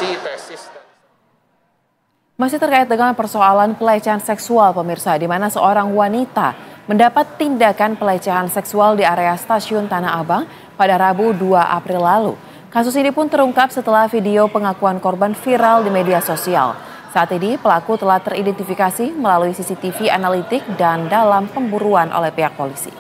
skripsi, tesis. Masih terkait dengan persoalan pelecehan seksual pemirsa, di mana seorang wanita mendapat tindakan pelecehan seksual di area stasiun Tanah Abang pada Rabu 2 April lalu. Kasus ini pun terungkap setelah video pengakuan korban viral di media sosial. Saat ini pelaku telah teridentifikasi melalui CCTV analitik dan dalam pemburuan oleh pihak polisi.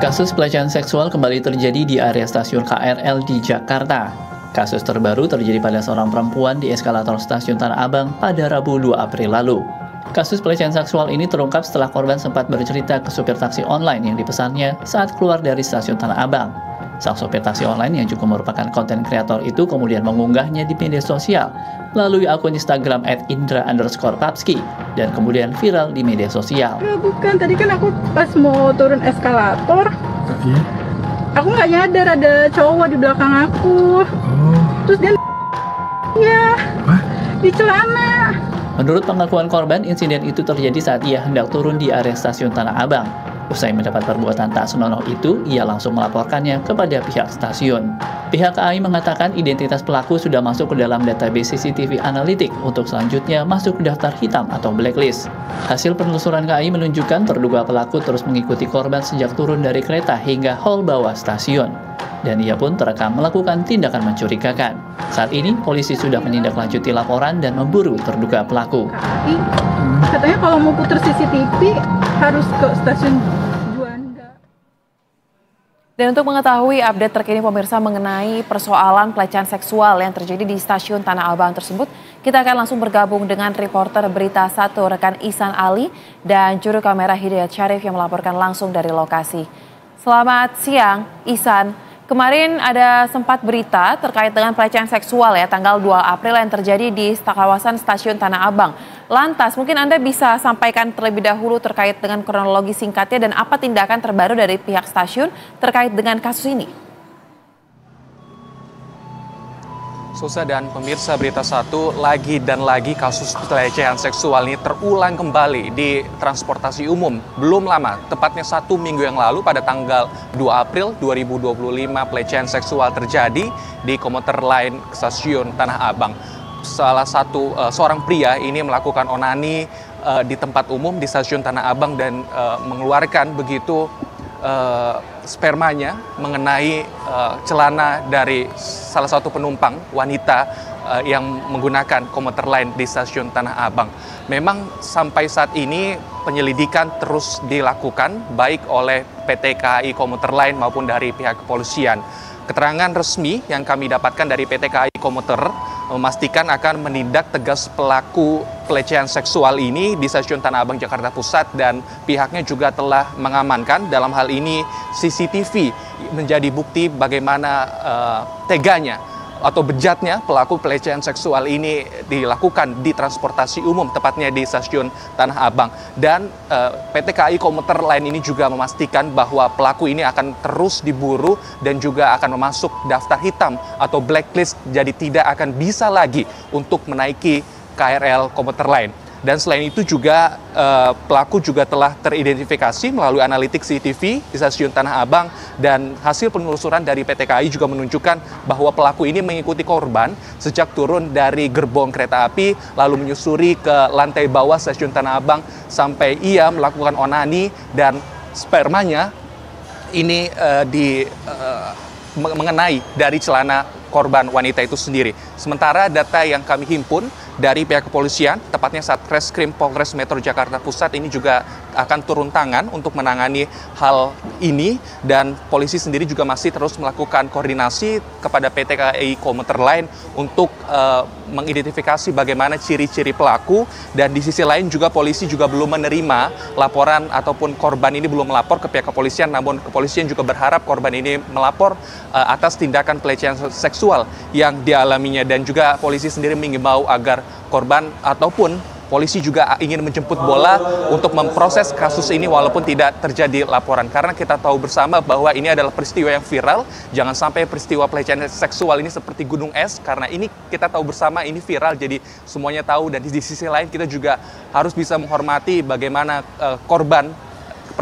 Kasus pelecehan seksual kembali terjadi di area stasiun KRL di Jakarta. Kasus terbaru terjadi pada seorang perempuan di eskalator stasiun Tanah Abang pada Rabu 2 April lalu. Kasus pelecehan seksual ini terungkap setelah korban sempat bercerita ke supir taksi online yang dipesannya saat keluar dari stasiun Tanah Abang. Sang supir taksi online yang juga merupakan konten kreator itu kemudian mengunggahnya di media sosial melalui akun Instagram @indra_papski dan kemudian viral di media sosial. Bukan, tadi kan aku pas mau turun eskalator, aku nggak nyadar ada cowok di belakang aku. Terus dia di celana. Menurut pengakuan korban, insiden itu terjadi saat ia hendak turun di area stasiun Tanah Abang. Usai mendapat perbuatan tak senonoh itu, ia langsung melaporkannya kepada pihak stasiun. Pihak KAI mengatakan identitas pelaku sudah masuk ke dalam database CCTV analitik untuk selanjutnya masuk ke daftar hitam atau blacklist. Hasil penelusuran KAI menunjukkan terduga pelaku terus mengikuti korban sejak turun dari kereta hingga hall bawah stasiun. Dan ia pun terekam melakukan tindakan mencurigakan. Saat ini, polisi sudah menindaklanjuti laporan dan memburu terduga pelaku. Katanya kalau mau putar CCTV harus ke stasiun Juanda. Dan untuk mengetahui update terkini pemirsa mengenai persoalan pelecehan seksual yang terjadi di stasiun Tanah Abang tersebut, kita akan langsung bergabung dengan reporter Berita 1 rekan Ihsan Ali dan juru kamera Hidayat Syarif yang melaporkan langsung dari lokasi. Selamat siang, Ihsan. Kemarin ada sempat berita terkait dengan pelecehan seksual ya tanggal 2 April yang terjadi di kawasan stasiun Tanah Abang. Lantas mungkin Anda bisa sampaikan terlebih dahulu terkait dengan kronologi singkatnya dan apa tindakan terbaru dari pihak stasiun terkait dengan kasus ini? Susa dan pemirsa Berita 1, lagi dan lagi kasus pelecehan seksual ini terulang kembali di transportasi umum. Belum lama, tepatnya 1 minggu yang lalu pada tanggal 2 April 2025 pelecehan seksual terjadi di komuter lain stasiun Tanah Abang. Seorang pria ini melakukan onani di tempat umum di stasiun Tanah Abang dan mengeluarkan begitu spermanya mengenai celana dari salah satu penumpang wanita yang menggunakan komuter lain di stasiun Tanah Abang. Memang sampai saat ini penyelidikan terus dilakukan baik oleh PT KAI Komuter Line maupun dari pihak kepolisian. Keterangan resmi yang kami dapatkan dari PT KAI Komuter memastikan akan menindak tegas pelaku pelecehan seksual ini di stasiun Tanah Abang, Jakarta Pusat, dan pihaknya juga telah mengamankan dalam hal ini CCTV menjadi bukti bagaimana teganya atau bejatnya pelaku pelecehan seksual ini dilakukan di transportasi umum, tepatnya di stasiun Tanah Abang. Dan PT KAI Komuter Line ini juga memastikan bahwa pelaku ini akan terus diburu dan juga akan masuk daftar hitam atau blacklist, jadi tidak akan bisa lagi untuk menaiki KRL Komuter Line. Dan selain itu juga pelaku juga telah teridentifikasi melalui analitik CCTV di stasiun Tanah Abang, dan hasil penelusuran dari PT KAI juga menunjukkan bahwa pelaku ini mengikuti korban sejak turun dari gerbong kereta api lalu menyusuri ke lantai bawah stasiun Tanah Abang sampai ia melakukan onani dan spermanya ini mengenai dari celana korban wanita itu sendiri. Sementara data yang kami himpun dari pihak kepolisian, tepatnya Satreskrim Polres Metro Jakarta Pusat ini juga akan turun tangan untuk menangani hal ini, dan polisi sendiri juga masih terus melakukan koordinasi kepada PT KAI Komuter Line untuk mengidentifikasi bagaimana ciri-ciri pelaku. Dan di sisi lain juga polisi juga belum menerima laporan ataupun korban ini belum melapor ke pihak kepolisian, namun kepolisian juga berharap korban ini melapor atas tindakan pelecehan seksual yang dialaminya, dan juga polisi sendiri mengimbau agar korban ataupun polisi juga ingin menjemput bola untuk memproses kasus ini walaupun tidak terjadi laporan. Karena kita tahu bersama bahwa ini adalah peristiwa yang viral. Jangan sampai peristiwa pelecehan seksual ini seperti gunung es, karena ini kita tahu bersama ini viral, jadi semuanya tahu. Dan di sisi lain kita juga harus bisa menghormati bagaimana korban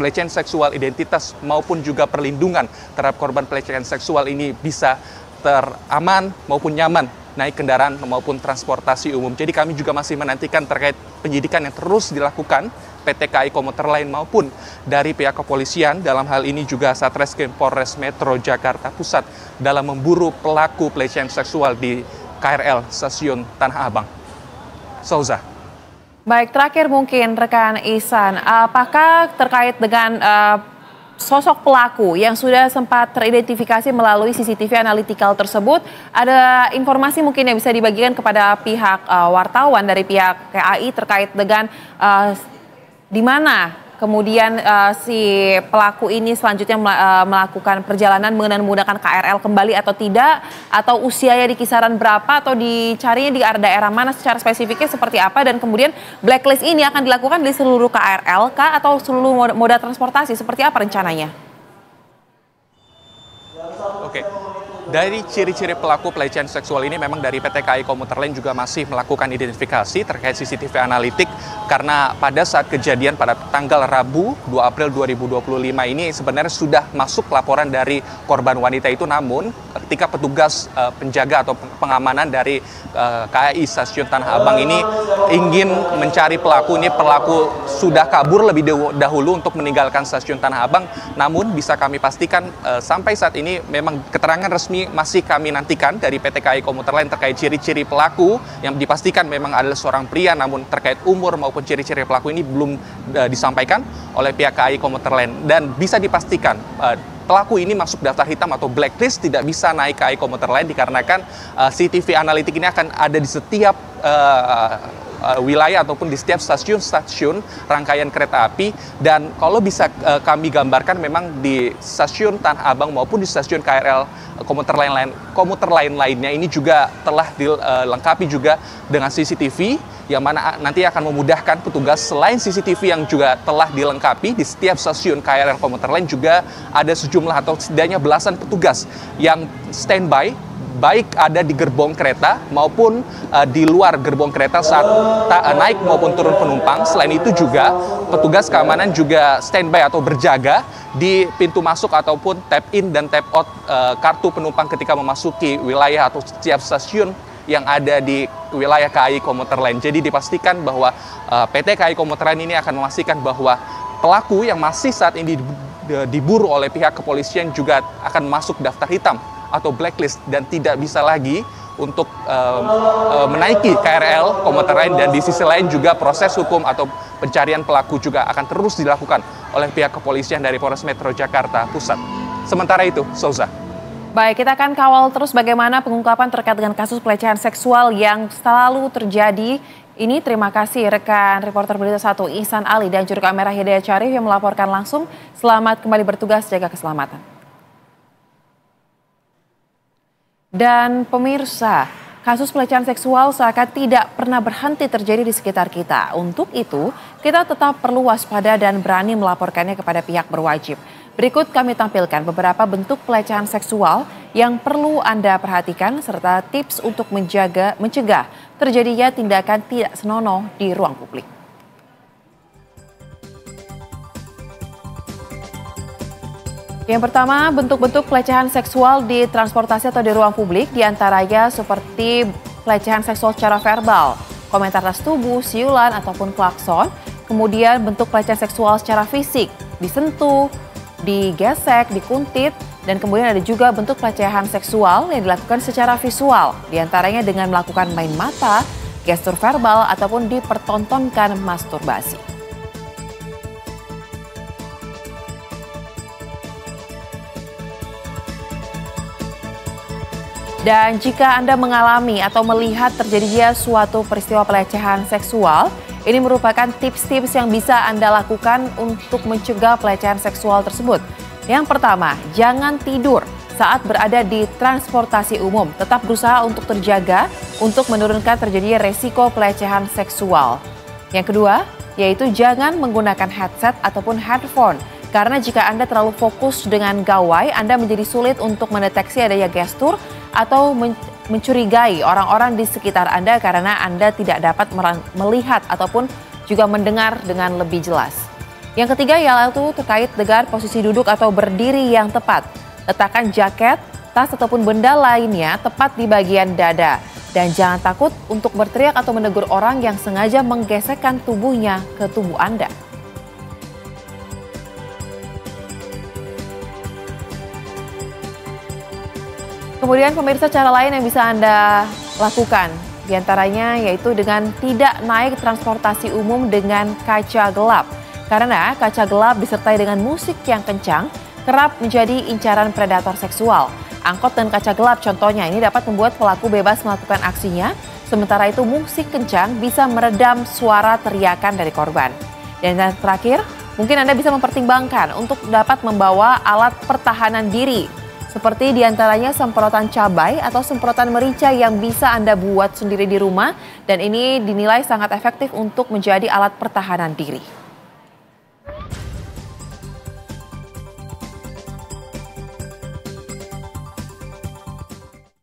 pelecehan seksual identitas maupun juga perlindungan terhadap korban pelecehan seksual ini bisa teraman maupun nyaman naik kendaraan maupun transportasi umum. Jadi kami juga masih menantikan terkait penyidikan yang terus dilakukan PT KAI Komuter Lain maupun dari pihak kepolisian, dalam hal ini juga Satreskrim Polres Metro Jakarta Pusat dalam memburu pelaku pelecehan seksual di KRL Stasiun Tanah Abang. Souza. Baik, terakhir mungkin rekan Ihsan, apakah terkait dengan sosok pelaku yang sudah sempat teridentifikasi melalui CCTV analytical tersebut, ada informasi mungkin yang bisa dibagikan kepada pihak wartawan dari pihak KAI terkait dengan di mana kemudian si pelaku ini selanjutnya melakukan perjalanan menggunakan KRL kembali atau tidak, atau usianya di kisaran berapa, atau dicarinya di daerah mana secara spesifiknya seperti apa, dan kemudian blacklist ini akan dilakukan di seluruh KRL kah atau seluruh moda transportasi, seperti apa rencananya? Oke. Dari ciri-ciri pelaku pelecehan seksual ini memang dari PT KAI Komuter Lain juga masih melakukan identifikasi terkait CCTV analitik, karena pada saat kejadian pada tanggal Rabu 2 April 2025 ini sebenarnya sudah masuk laporan dari korban wanita itu, namun ketika petugas penjaga atau pengamanan dari KAI Stasiun Tanah Abang ini ingin mencari pelaku sudah kabur lebih dahulu untuk meninggalkan Stasiun Tanah Abang, namun bisa kami pastikan sampai saat ini memang keterangan resmi masih kami nantikan dari PT KAI Komuter Lain terkait ciri-ciri pelaku yang dipastikan memang adalah seorang pria, namun terkait umur maupun ciri-ciri pelaku ini belum disampaikan oleh pihak KAI Komuter Lain, dan bisa dipastikan pelaku ini masuk daftar hitam atau blacklist, tidak bisa naik KAI Komuter Lain dikarenakan CCTV analitik ini akan ada di setiap wilayah ataupun di setiap stasiun-stasiun rangkaian kereta api. Dan kalau bisa kami gambarkan, memang di stasiun Tanah Abang maupun di stasiun KRL komuter lain lainnya ini juga telah dilengkapi juga dengan CCTV, yang mana nanti akan memudahkan petugas. Selain CCTV yang juga telah dilengkapi di setiap stasiun KRL komuter lain, juga ada sejumlah atau setidaknya belasan petugas yang standby, baik ada di gerbong kereta maupun di luar gerbong kereta saat naik maupun turun penumpang. Selain itu juga petugas keamanan juga standby atau berjaga di pintu masuk ataupun tap in dan tap out kartu penumpang ketika memasuki wilayah atau setiap stasiun yang ada di wilayah KAI Komuter Lain. Jadi dipastikan bahwa PT KAI Komuter Lain ini akan memastikan bahwa pelaku yang masih saat ini diburu oleh pihak kepolisian juga akan masuk daftar hitam atau blacklist dan tidak bisa lagi untuk menaiki KRL komuter lain. Dan di sisi lain juga proses hukum atau pencarian pelaku juga akan terus dilakukan oleh pihak kepolisian dari Polres Metro Jakarta Pusat. Sementara itu, Souza. Baik, kita akan kawal terus bagaimana pengungkapan terkait dengan kasus pelecehan seksual yang selalu terjadi ini. Terima kasih rekan reporter Berita 1 Ihsan Ali dan juru kamera Hidayat Syarif yang melaporkan langsung. Selamat kembali bertugas, jaga keselamatan. Dan pemirsa, kasus pelecehan seksual seakan tidak pernah berhenti terjadi di sekitar kita. Untuk itu, kita tetap perlu waspada dan berani melaporkannya kepada pihak berwajib. Berikut kami tampilkan beberapa bentuk pelecehan seksual yang perlu Anda perhatikan serta tips untuk mencegah terjadinya tindakan tidak senonoh di ruang publik. Yang pertama, bentuk-bentuk pelecehan seksual di transportasi atau di ruang publik, diantaranya seperti pelecehan seksual secara verbal, komentar atas tubuh, siulan, ataupun klakson. Kemudian bentuk pelecehan seksual secara fisik, disentuh, digesek, dikuntit, dan kemudian ada juga bentuk pelecehan seksual yang dilakukan secara visual, diantaranya dengan melakukan main mata, gestur verbal, ataupun dipertontonkan masturbasi. Dan jika Anda mengalami atau melihat terjadinya suatu peristiwa pelecehan seksual, ini merupakan tips-tips yang bisa Anda lakukan untuk mencegah pelecehan seksual tersebut. Yang pertama, jangan tidur saat berada di transportasi umum. Tetap berusaha untuk terjaga untuk menurunkan terjadinya resiko pelecehan seksual. Yang kedua, yaitu jangan menggunakan headset ataupun headphone. Karena jika Anda terlalu fokus dengan gawai, Anda menjadi sulit untuk mendeteksi adanya gestur atau mencurigai orang-orang di sekitar Anda karena Anda tidak dapat melihat ataupun juga mendengar dengan lebih jelas. Yang ketiga yaitu terkait dengan posisi duduk atau berdiri yang tepat. Letakkan jaket, tas ataupun benda lainnya tepat di bagian dada. Dan jangan takut untuk berteriak atau menegur orang yang sengaja menggesekkan tubuhnya ke tubuh Anda. Kemudian pemirsa, cara lain yang bisa Anda lakukan diantaranya yaitu dengan tidak naik transportasi umum dengan kaca gelap. Karena kaca gelap disertai dengan musik yang kencang kerap menjadi incaran predator seksual. Angkot dan kaca gelap contohnya ini dapat membuat pelaku bebas melakukan aksinya. Sementara itu musik kencang bisa meredam suara teriakan dari korban. Dan yang terakhir, mungkin Anda bisa mempertimbangkan untuk dapat membawa alat pertahanan diri. Seperti diantaranya semprotan cabai atau semprotan merica yang bisa Anda buat sendiri di rumah. Dan ini dinilai sangat efektif untuk menjadi alat pertahanan diri.